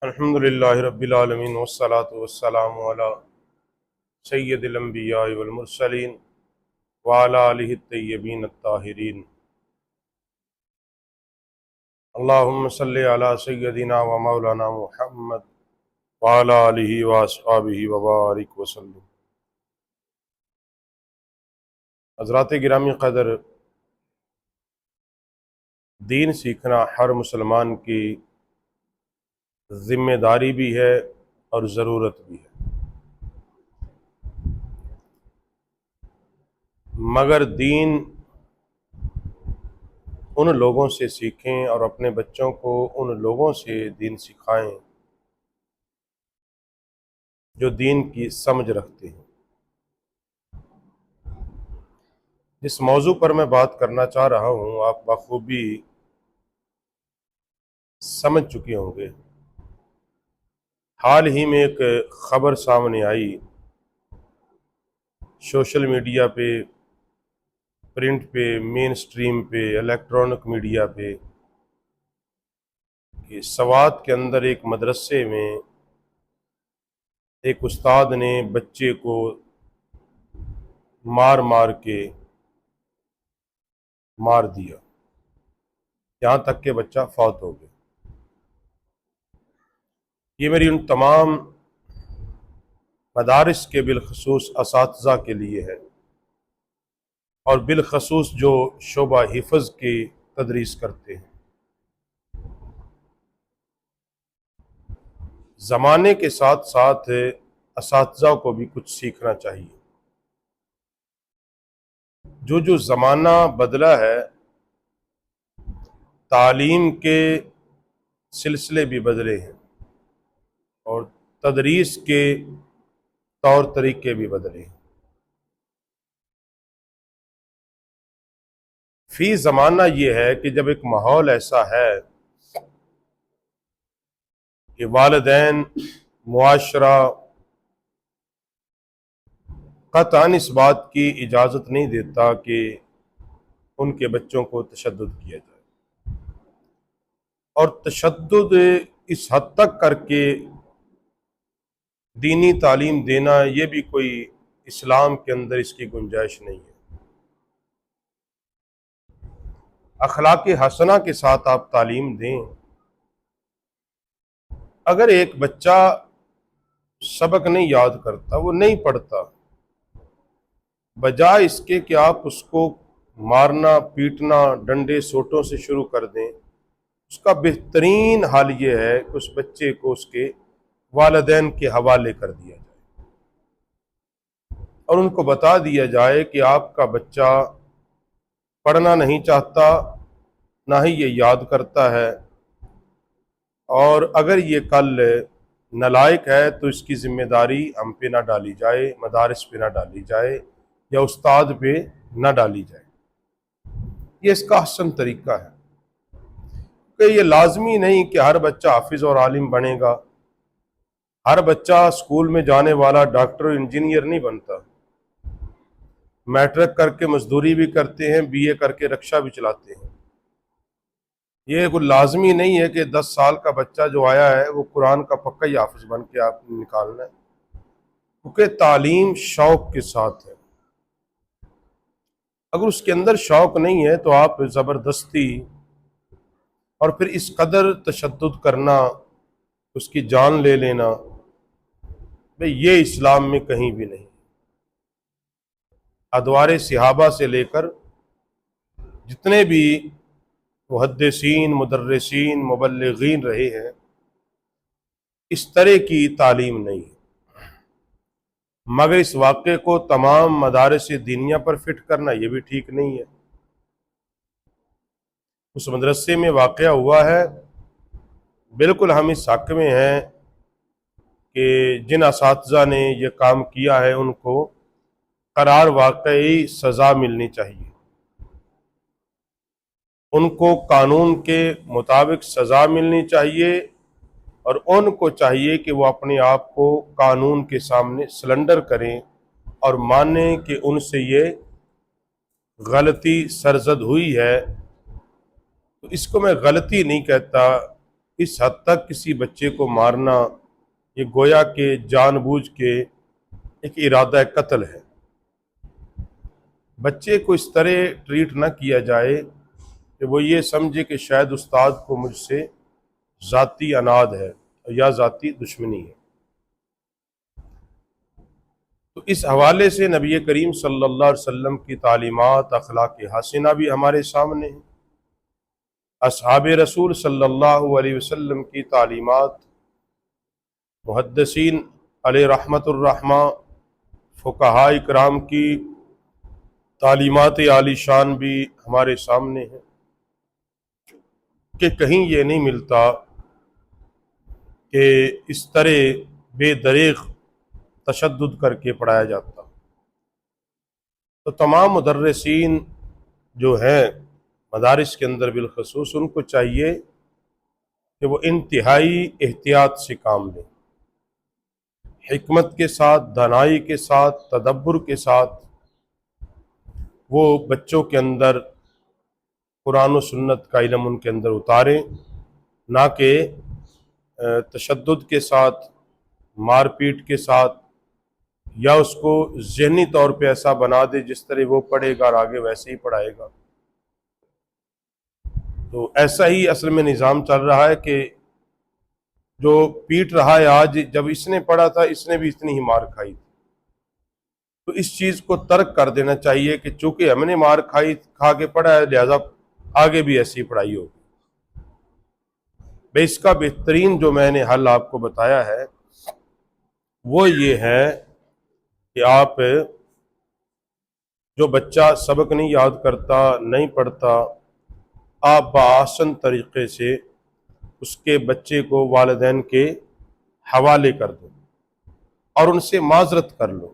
الحمد للہ رب العالمین والصلاة والسلام علی سید الانبیاء والمرسلین وعلی آلہ الطیبین الطاہرین اللہم صلی علی سیدنا و مولانا محمد وعلی آلہ واصحابہ وبارک وسلم۔ حضرات گرامی قدر، دین سیکھنا ہر مسلمان کی ذمہ داری بھی ہے اور ضرورت بھی ہے، مگر دین ان لوگوں سے سیکھیں اور اپنے بچوں کو ان لوگوں سے دین سکھائیں جو دین کی سمجھ رکھتے ہیں۔ جس موضوع پر میں بات کرنا چاہ رہا ہوں آپ بخوبی سمجھ چکے ہوں گے۔ حال ہی میں ایک خبر سامنے آئی سوشل میڈیا پہ، پرنٹ پہ، مین سٹریم پہ، الیکٹرانک میڈیا پہ، کہ سوات کے اندر ایک مدرسے میں ایک استاد نے بچے کو مار مار کے مار دیا، یہاں تک کہ بچہ فوت ہو گیا۔ یہ میری ان تمام مدارس کے بالخصوص اساتذہ کے لیے ہے، اور بالخصوص جو شعبہ حفظ کی تدریس کرتے ہیں۔ زمانے کے ساتھ ساتھ اساتذہ کو بھی کچھ سیکھنا چاہیے۔ جو زمانہ بدلا ہے، تعلیم کے سلسلے بھی بدلے ہیں اور تدریس کے طور طریقے بھی بدلے ہیں۔ فی زمانہ یہ ہے کہ جب ایک ماحول ایسا ہے کہ والدین، معاشرہ قطعاً اس بات کی اجازت نہیں دیتا کہ ان کے بچوں کو تشدد کیا جائے، اور تشدد اس حد تک کر کے دینی تعلیم دینا، یہ بھی کوئی اسلام کے اندر اس کی گنجائش نہیں ہے۔ اخلاق حسنہ کے ساتھ آپ تعلیم دیں۔ اگر ایک بچہ سبق نہیں یاد کرتا، وہ نہیں پڑھتا، بجائے اس کے کہ آپ اس کو مارنا، پیٹنا، ڈنڈے سوٹوں سے شروع کر دیں، اس کا بہترین حال یہ ہے کہ اس بچے کو اس کے والدین کے حوالے کر دیا جائے اور ان کو بتا دیا جائے کہ آپ کا بچہ پڑھنا نہیں چاہتا، نہ ہی یہ یاد کرتا ہے، اور اگر یہ کل نالائق ہے تو اس کی ذمہ داری ہم پہ نہ ڈالی جائے، مدارس پہ نہ ڈالی جائے، یا استاد پہ نہ ڈالی جائے۔ یہ اس کا احسن طریقہ ہے کہ یہ لازمی نہیں کہ ہر بچہ حافظ اور عالم بنے گا، ہر بچہ اسکول میں جانے والا ڈاکٹر اور انجینئر نہیں بنتا۔ میٹرک کر کے مزدوری بھی کرتے ہیں، بی اے کر کے رکشہ بھی چلاتے ہیں۔ یہ کوئی لازمی نہیں ہے کہ 10 سال کا بچہ جو آیا ہے وہ قرآن کا پکا ہی حافظ بن کے آپ نکالنا ہے، کیونکہ تعلیم شوق کے ساتھ ہے۔ اگر اس کے اندر شوق نہیں ہے تو آپ زبردستی اور پھر اس قدر تشدد کرنا، اس کی جان لے لینا، بھئی یہ اسلام میں کہیں بھی نہیں۔ ادوار صحابہ سے لے کر جتنے بھی محدثین، مدرسین، مبلغین رہے ہیں، اس طرح کی تعلیم نہیں ہے۔ مگر اس واقعے کو تمام مدارس دینیہ پر فٹ کرنا یہ بھی ٹھیک نہیں ہے۔ اس مدرسے میں واقعہ ہوا ہے، بالکل ہم اس حق میں ہیں کہ جن اساتذہ نے یہ کام کیا ہے ان کو قرار واقعی سزا ملنی چاہیے، ان کو قانون کے مطابق سزا ملنی چاہیے، اور ان کو چاہیے کہ وہ اپنے آپ کو قانون کے سامنے سلنڈر کریں اور مانیں کہ ان سے یہ غلطی سرزد ہوئی ہے۔ تو اس کو میں غلطی نہیں کہتا، اس حد تک کسی بچے کو مارنا یہ گویا کہ جان بوجھ کے ایک ارادہ قتل ہے۔ بچے کو اس طرح ٹریٹ نہ کیا جائے کہ وہ یہ سمجھے کہ شاید استاد کو مجھ سے ذاتی عناد ہے یا ذاتی دشمنی ہے۔ تو اس حوالے سے نبی کریم صلی اللہ علیہ وسلم کی تعلیمات اخلاق حسنہ بھی ہمارے سامنے ہیں، اصحاب رسول صلی اللہ علیہ وسلم کی تعلیمات، محدثین علیہ رحمت الرحمہ، فقہاء اکرام کی تعلیمات عالی شان بھی ہمارے سامنے ہیں کہ کہیں یہ نہیں ملتا کہ اس طرح بے دریغ تشدد کر کے پڑھایا جاتا۔ تو تمام مدرسین جو ہیں مدارس کے اندر بالخصوص، ان کو چاہیے کہ وہ انتہائی احتیاط سے کام لیں، حکمت کے ساتھ، دانائی کے ساتھ، تدبر کے ساتھ وہ بچوں کے اندر قرآن و سنت کا علم ان کے اندر اتاریں، نہ کہ تشدد کے ساتھ، مار پیٹ کے ساتھ، یا اس کو ذہنی طور پہ ایسا بنا دے جس طرح وہ پڑھے گا اور آگے ویسے ہی پڑھائے گا۔ تو ایسا ہی اصل میں نظام چل رہا ہے کہ جو پیٹ رہا ہے آج، جب اس نے پڑھا تھا اس نے بھی اتنی ہی مار کھائی تھی۔ تو اس چیز کو ترک کر دینا چاہیے کہ چونکہ ہم نے مار کھا کے پڑھا ہے، لہذا آگے بھی ایسی پڑھائی ہوگی۔ اس کا بہترین جو میں نے حل آپ کو بتایا ہے وہ یہ ہے کہ آپ جو بچہ سبق نہیں یاد کرتا، نہیں پڑھتا، آپ بآسن طریقے سے اس کے بچے کو والدین کے حوالے کر دو اور ان سے معذرت کر لو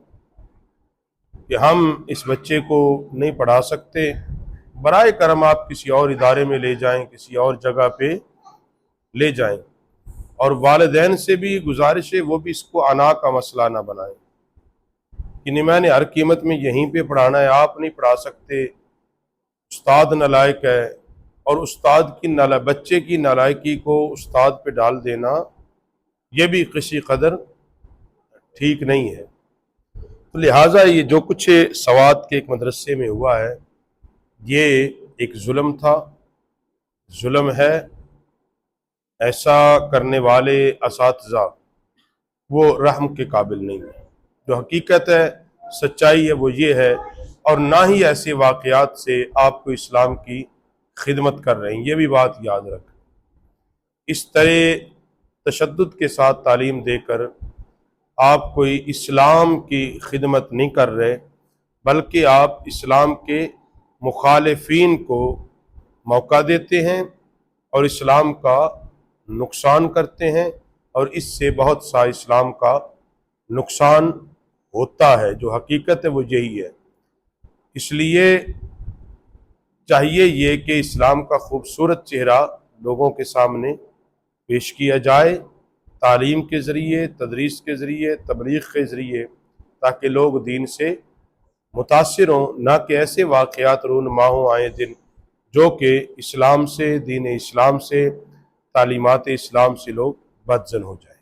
کہ ہم اس بچے کو نہیں پڑھا سکتے، برائے کرم آپ کسی اور ادارے میں لے جائیں، کسی اور جگہ پہ لے جائیں۔ اور والدین سے بھی گزارش ہے وہ بھی اس کو انا کا مسئلہ نہ بنائیں کہ میں نے ہر قیمت میں یہیں پہ پڑھانا ہے، آپ نہیں پڑھا سکتے، استاد نالائق ہے۔ اور استاد کی بچے کی نالائقی کو استاد پہ ڈال دینا یہ بھی کسی قدر ٹھیک نہیں ہے۔ تو لہٰذا یہ جو کچھ سوات کے ایک مدرسے میں ہوا ہے یہ ایک ظلم تھا، ظلم ہے۔ ایسا کرنے والے اساتذہ وہ رحم کے قابل نہیں ہے۔ جو حقیقت ہے، سچائی ہے، وہ یہ ہے، اور نہ ہی ایسے واقعات سے آپ کو اسلام کی خدمت کر رہے ہیں، یہ بھی بات یاد رکھیں۔ اس طرح تشدد کے ساتھ تعلیم دے کر آپ کوئی اسلام کی خدمت نہیں کر رہے، بلکہ آپ اسلام کے مخالفین کو موقع دیتے ہیں اور اسلام کا نقصان کرتے ہیں، اور اس سے بہت سا اسلام کا نقصان ہوتا ہے۔ جو حقیقت ہے وہ یہی ہے۔ اس لیے چاہیے یہ کہ اسلام کا خوبصورت چہرہ لوگوں کے سامنے پیش کیا جائے، تعلیم کے ذریعے، تدریس کے ذریعے، تبلیغ کے ذریعے، تاکہ لوگ دین سے متاثر ہوں، نہ کہ ایسے واقعات رونما ہوں آئے دن جو کہ اسلام سے، دین اسلام سے، تعلیمات اسلام سے لوگ بدظن ہو جائیں۔